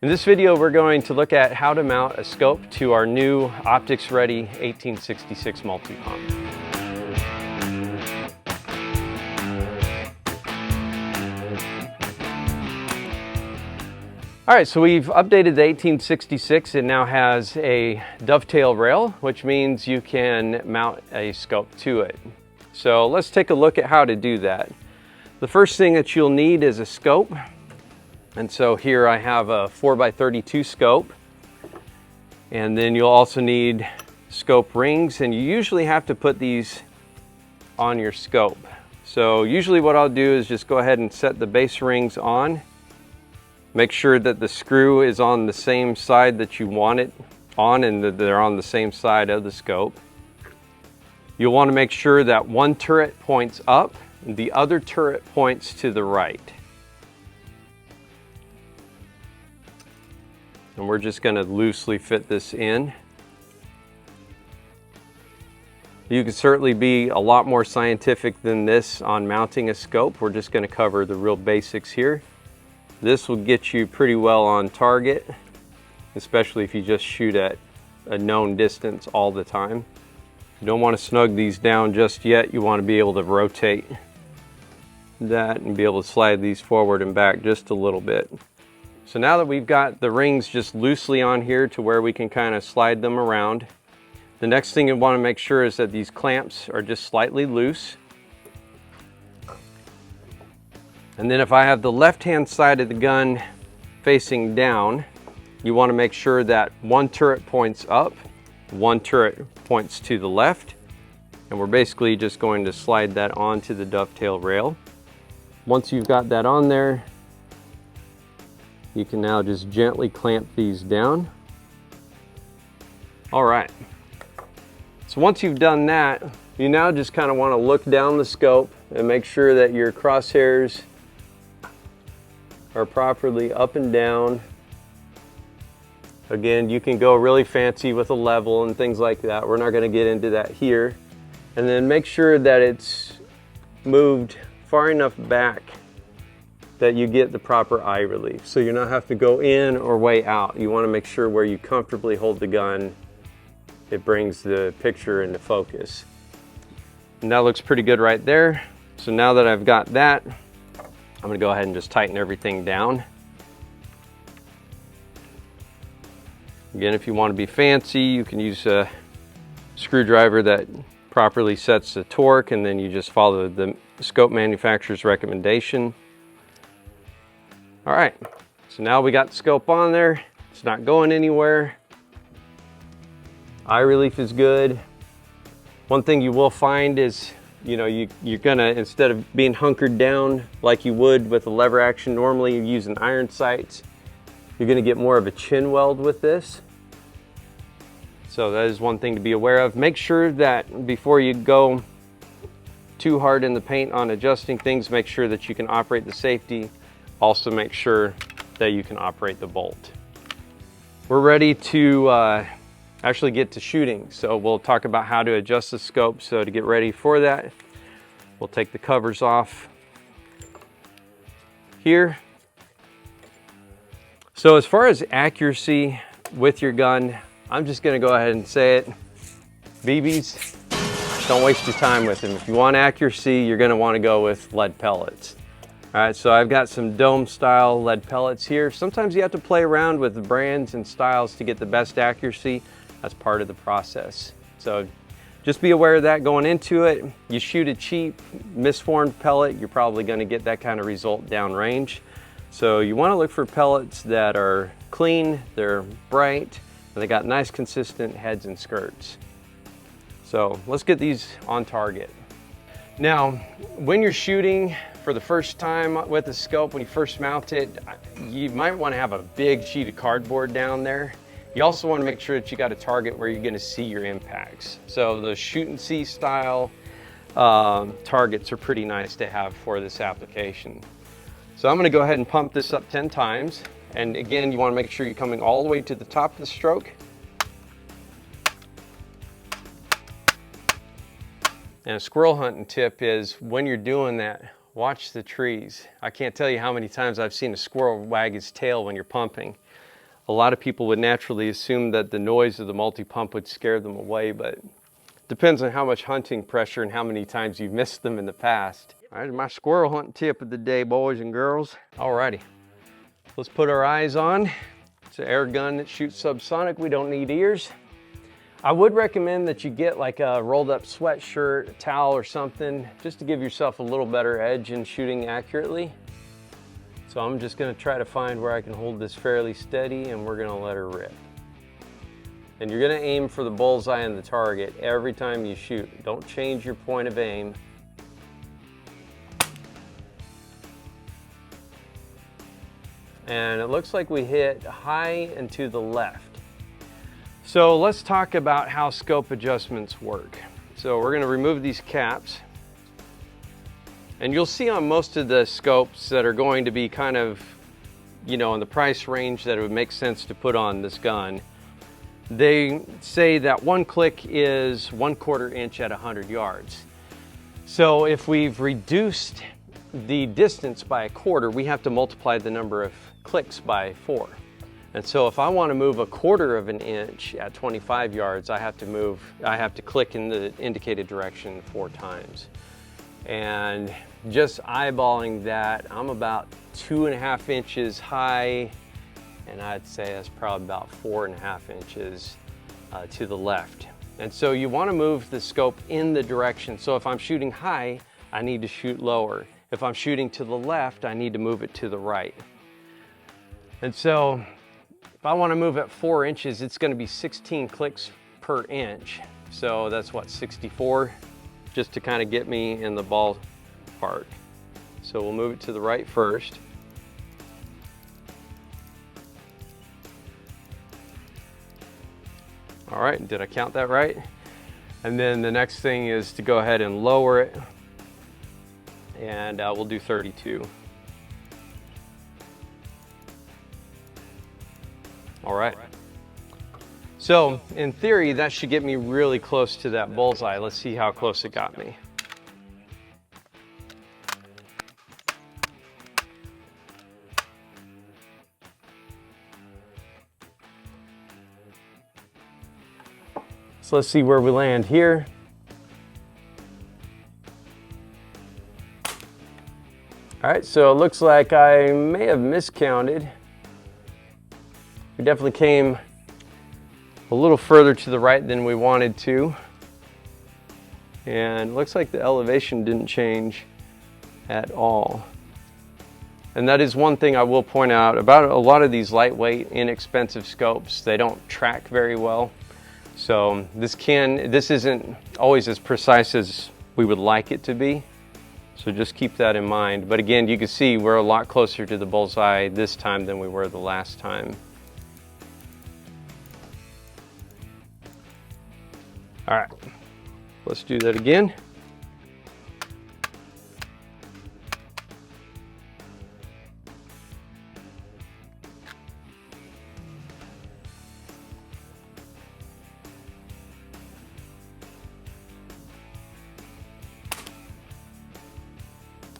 In this video, we're going to look at how to mount a scope to our new optics-ready 1866 multi-pump. All right, so we've updated the 1866. It now has a dovetail rail, which means you can mount a scope to it. So let's take a look at how to do that. The first thing that you'll need is a scope. And so here I have a 4x32 scope. And then you'll also need scope rings, and you usually have to put these on your scope. So usually what I'll do is just go ahead and set the base rings on. Make sure that the screw is on the same side that you want it on and that they're on the same side of the scope. You'll want to make sure that one turret points up and the other turret points to the right. And we're just going to loosely fit this in. You can certainly be a lot more scientific than this on mounting a scope. We're just going to cover the real basics here. This will get you pretty well on target, especially if you just shoot at a known distance all the time. You don't want to snug these down just yet. You want to be able to rotate that and be able to slide these forward and back just a little bit. So now that we've got the rings just loosely on here to where we can kind of slide them around, the next thing you want to make sure is that these clamps are just slightly loose. And then if I have the left-hand side of the gun facing down, you want to make sure that one turret points up, one turret points to the left, and we're basically just going to slide that onto the dovetail rail. Once you've got that on there, you can now just gently clamp these down. All right. So once you've done that, you now just kind of want to look down the scope and make sure that your crosshairs are properly up and down. Again, you can go really fancy with a level and things like that. We're not going to get into that here. And then make sure that it's moved far enough back that you get the proper eye relief. So you don't have to go in or way out. You want to make sure where you comfortably hold the gun, it brings the picture into focus. And that looks pretty good right there. So now that I've got that, I'm going to go ahead and just tighten everything down. Again, if you want to be fancy, you can use a screwdriver that properly sets the torque, and then you just follow the scope manufacturer's recommendation. All right, so now we got the scope on there. It's not going anywhere. Eye relief is good. One thing you will find is, you're gonna, instead of being hunkered down like you would with a lever action, normally you use an iron sights, you're gonna get more of a chin weld with this. So that is one thing to be aware of. Make sure that before you go too hard in the paint on adjusting things, make sure that you can operate the safety. Also make sure that you can operate the bolt. We're ready to actually get to shooting. So we'll talk about how to adjust the scope. So to get ready for that, we'll take the covers off here. So as far as accuracy with your gun, I'm just gonna go ahead and say it. BBs, don't waste your time with them. If you want accuracy, you're gonna wanna go with lead pellets. All right, so I've got some dome style lead pellets here. Sometimes you have to play around with the brands and styles to get the best accuracy. That's part of the process. So just be aware of that going into it. You shoot a cheap, misformed pellet, you're probably gonna get that kind of result downrange. So you wanna look for pellets that are clean, they're bright, and they got nice consistent heads and skirts. So let's get these on target. Now, when you're shooting for the first time with a scope, when you first mount it, you might want to have a big sheet of cardboard down there. You also want to make sure that you got a target where you're going to see your impacts. So the shoot and see style targets are pretty nice to have for this application. So I'm going to go ahead and pump this up 10 times. And again, you want to make sure you're coming all the way to the top of the stroke. And a squirrel hunting tip is when you're doing that, watch the trees. I can't tell you how many times I've seen a squirrel wag his tail when you're pumping. A lot of people would naturally assume that the noise of the multi-pump would scare them away, but it depends on how much hunting pressure and how many times you've missed them in the past. All right, my squirrel hunting tip of the day, boys and girls. Alrighty, let's put our eyes on. It's an air gun that shoots subsonic. We don't need ears. I would recommend that you get like a rolled up sweatshirt, a towel or something, just to give yourself a little better edge in shooting accurately. So I'm just gonna try to find where I can hold this fairly steady, and we're gonna let her rip. And you're gonna aim for the bullseye and the target every time you shoot. Don't change your point of aim. And it looks like we hit high and to the left. So let's talk about how scope adjustments work. So we're gonna remove these caps. And you'll see on most of the scopes that are going to be kind of, you know, in the price range that it would make sense to put on this gun, they say that one click is 1/4 inch at 100 yards. So if we've reduced the distance by 1/4, we have to multiply the number of clicks by 4. And so if I want to move 1/4 of an inch at 25 yards, I have to click in the indicated direction 4 times. And just eyeballing that, I'm about 2.5 inches high, and I'd say that's probably about 4.5 inches to the left. And so you want to move the scope in the direction. So if I'm shooting high, I need to shoot lower. If I'm shooting to the left, I need to move it to the right. And so if I want to move at 4 inches, it's going to be 16 clicks per inch. So that's what, 64, just to kind of get me in the ballpark. So we'll move it to the right first. All right, did I count that right? And then the next thing is to go ahead and lower it, and we'll do 32. All right. So in theory, that should get me really close to that bullseye. Let's see how close it got me. So let's see where we land here. All right, so it looks like I may have miscounted. We definitely came a little further to the right than we wanted to. And it looks like the elevation didn't change at all. And that is one thing I will point out about a lot of these lightweight, inexpensive scopes. They don't track very well. So this isn't always as precise as we would like it to be. So just keep that in mind. But again, you can see we're a lot closer to the bullseye this time than we were the last time. All right, let's do that again.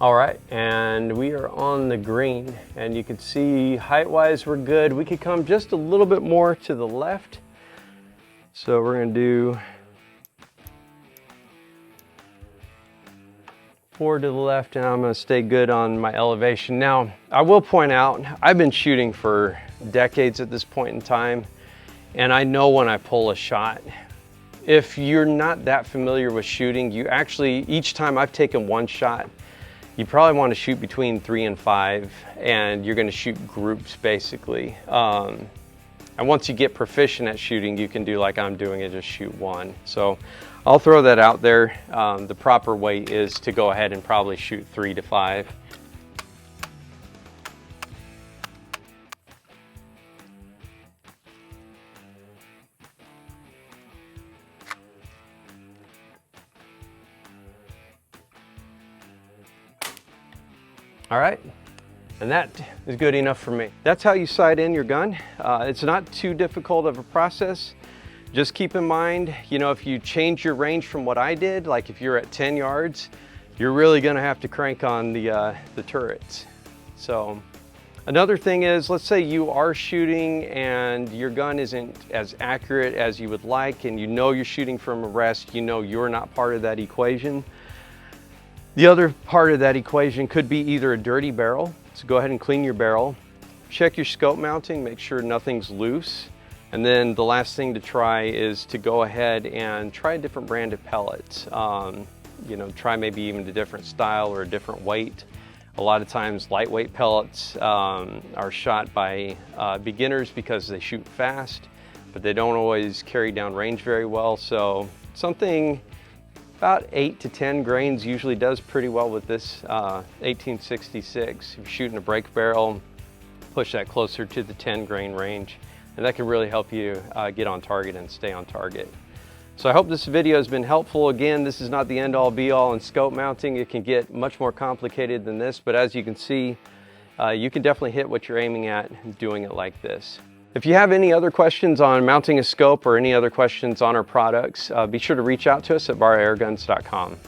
All right, and we are on the green, and you can see height-wise we're good. We could come just a little bit more to the left. So we're gonna do 4 to the left, and I'm gonna stay good on my elevation. Now, I will point out, I've been shooting for decades at this point in time, and I know when I pull a shot. If you're not that familiar with shooting, you actually, each time I've taken one shot, you probably want to shoot between 3 and 5, and you're going to shoot groups basically. And once you get proficient at shooting, you can do like I'm doing and just shoot one. So I'll throw that out there. The proper way is to go ahead and probably shoot 3 to 5. All right, and that is good enough for me. That's how you sight in your gun. It's not too difficult of a process. Just keep in mind, you know, if you change your range from what I did, like if you're at 10 yards, you're really gonna have to crank on the turrets. So Another thing is, let's say you are shooting and your gun isn't as accurate as you would like, and you know you're shooting from a rest, you know you're not part of that equation. The other part of that equation could be either a dirty barrel, so go ahead and clean your barrel, check your scope mounting, make sure nothing's loose, and then the last thing to try is to go ahead and try a different brand of pellets. You know, try maybe even a different style or a different weight. A lot of times lightweight pellets are shot by beginners because they shoot fast, but they don't always carry down range very well. So something about 8 to 10 grains usually does pretty well with this 1866. If you're shooting a break barrel, push that closer to the 10 grain range, and that can really help you get on target and stay on target. So I hope this video has been helpful. Again, this is not the end all be all in scope mounting. It can get much more complicated than this, but as you can see, you can definitely hit what you're aiming at doing it like this. If you have any other questions on mounting a scope or any other questions on our products, be sure to reach out to us at barraairguns.com.